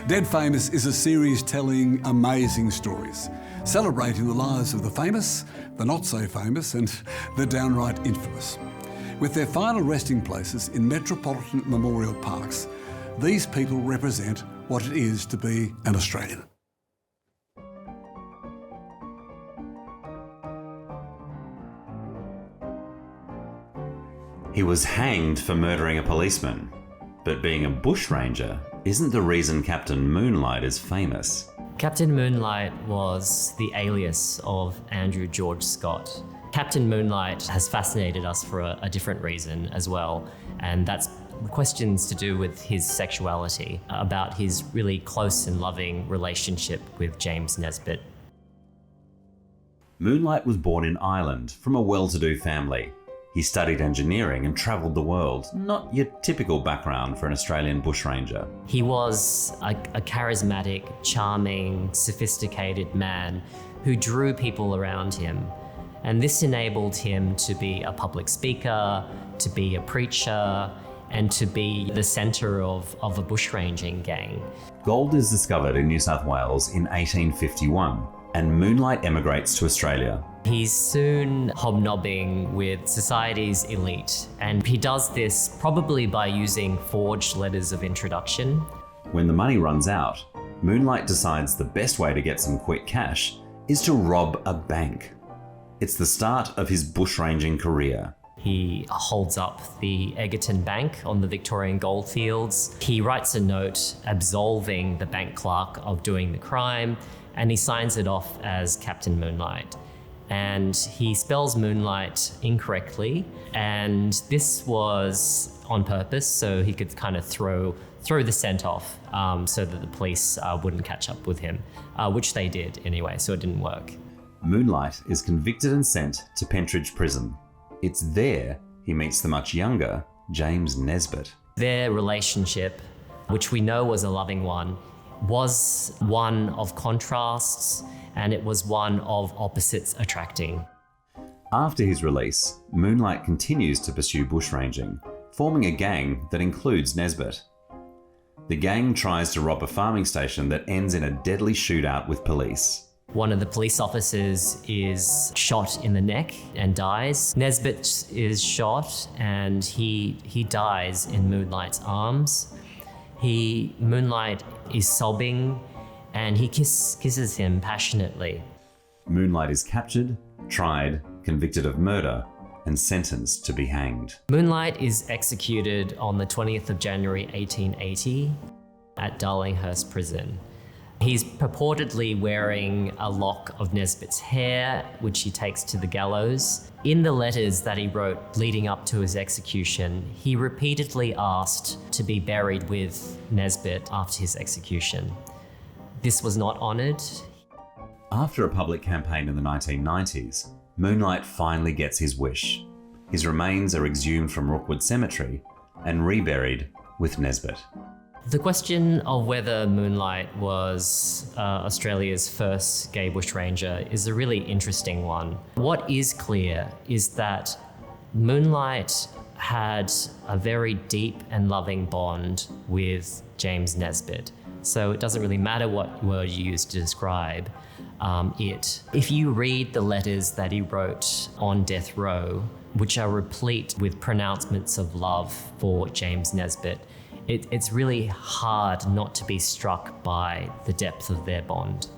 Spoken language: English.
Dead Famous is a series telling amazing stories, celebrating the lives of the famous, the not so famous, and the downright infamous. With their final resting places in Metropolitan Memorial Parks, these people represent what it is to be an Australian. He was hanged for murdering a policeman, but being a bushranger isn't the reason Captain Moonlight is famous. Captain Moonlight was the alias of Andrew George Scott. Captain Moonlight has fascinated us for a different reason as well, and that's questions to do with his sexuality, about his really close and loving relationship with James Nesbitt. Moonlight was born in Ireland from a well-to-do family. He studied engineering and travelled the world, not your typical background for an Australian bushranger. He was a charismatic, charming, sophisticated man who drew people around him. And this enabled him to be a public speaker, to be a preacher, and to be the centre of a bushranging gang. Gold is discovered in New South Wales in 1851, and Moonlight emigrates to Australia. He's soon hobnobbing with society's elite, and he does this probably by using forged letters of introduction. When the money runs out, Moonlight decides the best way to get some quick cash is to rob a bank. It's the start of his bushranging career. He holds up the Egerton Bank on the Victorian goldfields. He writes a note absolving the bank clerk of doing the crime, and he signs it off as Captain Moonlight. And he spells Moonlight incorrectly, and this was on purpose so he could kind of throw the scent off so that the police wouldn't catch up with him, which they did anyway, so it didn't work. Moonlight is convicted and sent to Pentridge Prison. It's there he meets the much younger James Nesbitt. Their relationship, which we know was a loving one, was one of contrasts, and it was one of opposites attracting. After his release, Moonlight continues to pursue bushranging, forming a gang that includes Nesbitt. The gang tries to rob a farming station that ends in a deadly shootout with police. One of the police officers is shot in the neck and dies. Nesbitt is shot and he dies in Moonlight's arms. Moonlight is sobbing and he kisses him passionately. Moonlight is captured, tried, convicted of murder, and sentenced to be hanged. Moonlight is executed on the 20th of January 1880 at Darlinghurst Prison. He's purportedly wearing a lock of Nesbitt's hair, which he takes to the gallows. In the letters that he wrote leading up to his execution, he repeatedly asked to be buried with Nesbitt after his execution. This was not honoured. After a public campaign in the 1990s, Moonlight finally gets his wish. His remains are exhumed from Rookwood Cemetery and reburied with Nesbitt. The question of whether Moonlight was Australia's first gay bushranger is a really interesting one. What is clear is that Moonlight had a very deep and loving bond with James Nesbitt. So it doesn't really matter what word you use to describe it. If you read the letters that he wrote on death row, which are replete with pronouncements of love for James Nesbitt, it's really hard not to be struck by the depth of their bond.